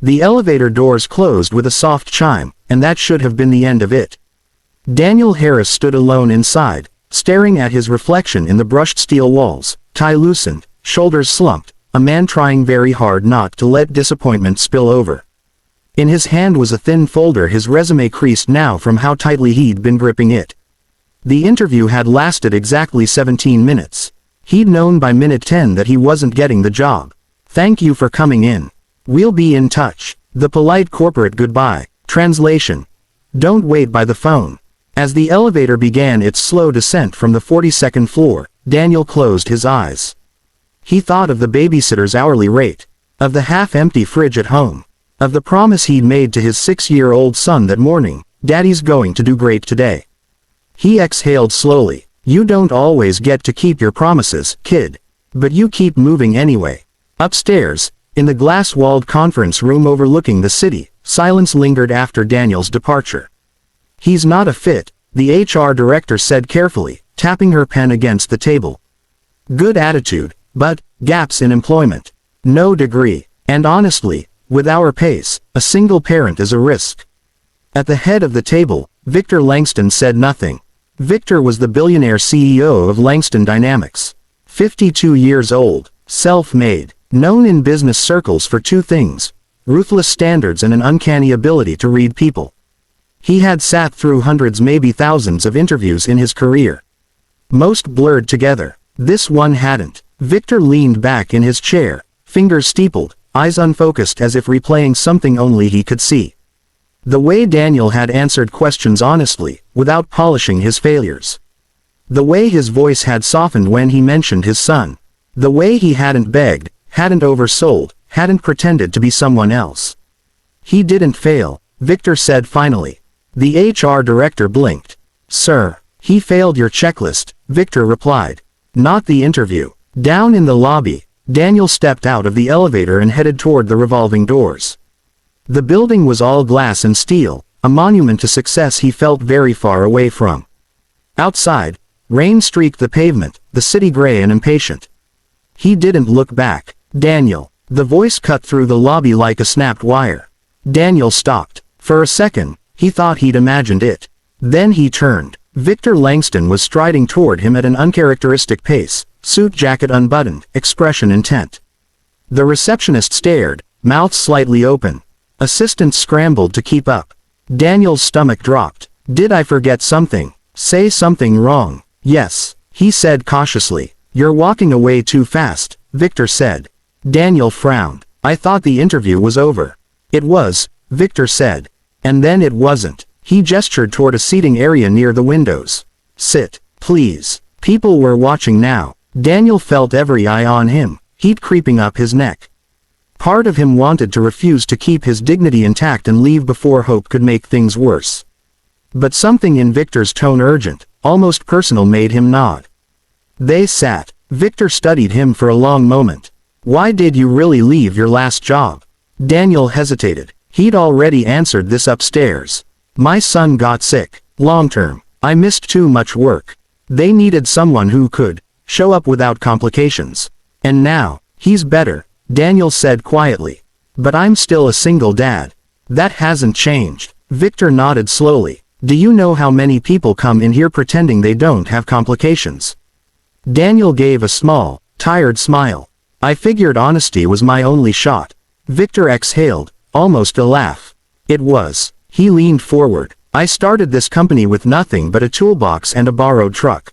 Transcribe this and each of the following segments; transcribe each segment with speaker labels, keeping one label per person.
Speaker 1: The elevator doors closed with a soft chime, and that should have been the end of it. Daniel Harris stood alone inside, staring at his reflection in the brushed steel walls, tie loosened, shoulders slumped, a man trying very hard not to let disappointment spill over. In his hand was a thin folder, his resume creased now from how tightly he'd been gripping it. The interview had lasted exactly 17 minutes. He'd known by minute 10 that he wasn't getting the job. "Thank you for coming in. We'll be in touch." The polite corporate goodbye. Translation: "Don't wait by the phone." As the elevator began its slow descent from the 42nd floor, Daniel closed his eyes. He thought of the babysitter's hourly rate, of the half-empty fridge at home, of the promise he'd made to his 6-year-old son that morning, "Daddy's going to do great today." He exhaled slowly. "You don't always get to keep your promises, kid. But you keep moving anyway." Upstairs, in the glass-walled conference room overlooking the city, silence lingered after Daniel's departure. "He's not a fit," the HR director said carefully, tapping her pen against the table. "Good attitude, but gaps in employment. No degree. And honestly, with our pace, a single parent is a risk." At the head of the table, Victor Langston said nothing. Victor was the billionaire CEO of Langston Dynamics. 52 years old, self-made, known in business circles for two things: ruthless standards and an uncanny ability to read people. He had sat through hundreds, maybe thousands of interviews in his career. Most blurred together. This one hadn't. Victor leaned back in his chair, fingers steepled, eyes unfocused as if replaying something only he could see. The way Daniel had answered questions honestly, without polishing his failures. The way his voice had softened when he mentioned his son. The way he hadn't begged, hadn't oversold, hadn't pretended to be someone else. "He didn't fail," Victor said finally. The HR director blinked. "Sir, he failed your checklist," Victor replied. "Not the interview." Down in the lobby, Daniel stepped out of the elevator and headed toward the revolving doors. The building was all glass and steel, a monument to success he felt very far away from. Outside, rain streaked the pavement, the city gray and impatient. He didn't look back. "Daniel." The voice cut through the lobby like a snapped wire. Daniel stopped. For a second, he thought he'd imagined it. Then he turned. Victor Langston was striding toward him at an uncharacteristic pace, suit jacket unbuttoned, expression intent. The receptionist stared, mouth slightly open. Assistants scrambled to keep up. Daniel's stomach dropped. "Did I forget something? Say something wrong?" "Yes," he said cautiously. "You're walking away too fast," Victor said. Daniel frowned. "I thought the interview was over." "It was," Victor said. "And then it wasn't." He gestured toward a seating area near the windows. "Sit, please." People were watching now. Daniel felt every eye on him, heat creeping up his neck. Part of him wanted to refuse to keep his dignity intact and leave before hope could make things worse. But something in Victor's tone, urgent, almost personal, made him nod. They sat. Victor studied him for a long moment. "Why did you really leave your last job?" Daniel hesitated. He'd already answered this upstairs. "My son got sick. Long term. I missed too much work. They needed someone who could show up without complications. And now, he's better," Daniel said quietly. "But I'm still a single dad." "That hasn't changed." Victor nodded slowly. "Do you know how many people come in here pretending they don't have complications?" Daniel gave a small, tired smile. "I figured honesty was my only shot." Victor exhaled, almost a laugh. "It was." He leaned forward. "I started this company with nothing but a toolbox and a borrowed truck.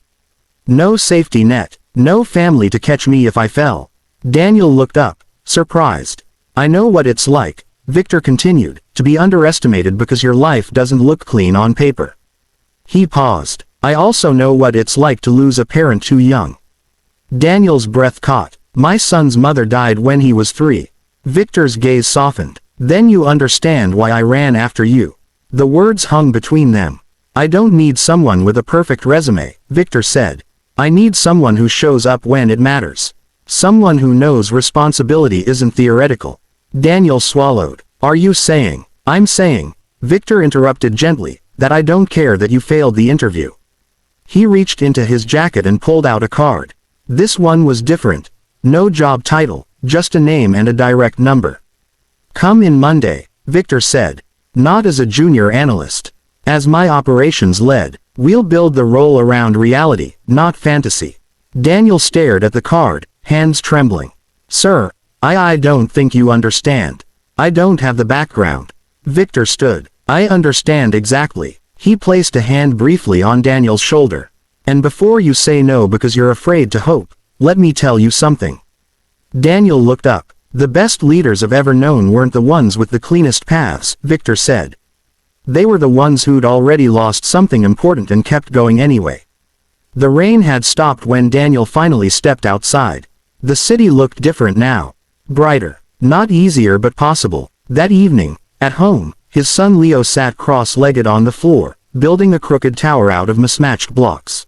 Speaker 1: No safety net, no family to catch me if I fell." Daniel looked up, surprised. "I know what it's like," Victor continued, "to be underestimated because your life doesn't look clean on paper." He paused. "I also know what it's like to lose a parent too young." Daniel's breath caught. "My son's mother died when he was 3. Victor's gaze softened. "Then you understand why I ran after you." The words hung between them. "I don't need someone with a perfect resume," Victor said. "I need someone who shows up when it matters. Someone who knows responsibility isn't theoretical." Daniel swallowed. "Are you saying?" "I'm saying," Victor interrupted gently, "that I don't care that you failed the interview." He reached into his jacket and pulled out a card. This one was different. No job title, just a name and a direct number. Come in Monday, Victor said. Not as a junior analyst. As my operations lead. We'll build the role around reality, not fantasy. Daniel stared at the card, hands trembling. Sir, I don't think you understand. I don't have the background. Victor stood. I understand exactly. He placed a hand briefly on Daniel's shoulder. And before you say no because you're afraid to hope, let me tell you something. Daniel looked up. The best leaders I've ever known weren't the ones with the cleanest paths, Victor said. They were the ones who'd already lost something important and kept going anyway. The rain had stopped when Daniel finally stepped outside. The city looked different now. Brighter. Not easier but possible. That evening, at home, his son Leo sat cross-legged on the floor, building a crooked tower out of mismatched blocks.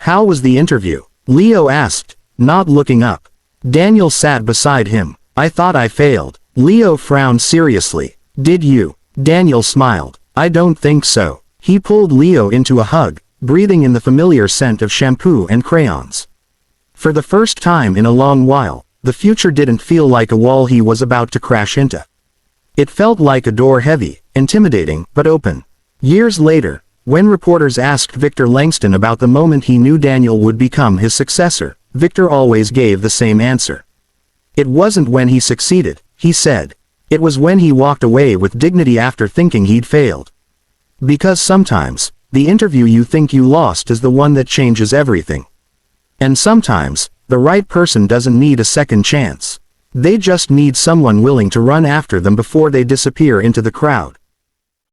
Speaker 1: How was the interview? Leo asked, not looking up. Daniel sat beside him. I thought I failed. Leo frowned seriously. Did you? Daniel smiled. I don't think so. He pulled Leo into a hug, breathing in the familiar scent of shampoo and crayons. For the first time in a long while, the future didn't feel like a wall he was about to crash into. It felt like a door heavy, intimidating, but open. Years later, when reporters asked Victor Langston about the moment he knew Daniel would become his successor, Victor always gave the same answer. It wasn't when he succeeded, he said. It was when he walked away with dignity after thinking he'd failed. Because sometimes, the interview you think you lost is the one that changes everything. And sometimes, the right person doesn't need a second chance. They just need someone willing to run after them before they disappear into the crowd.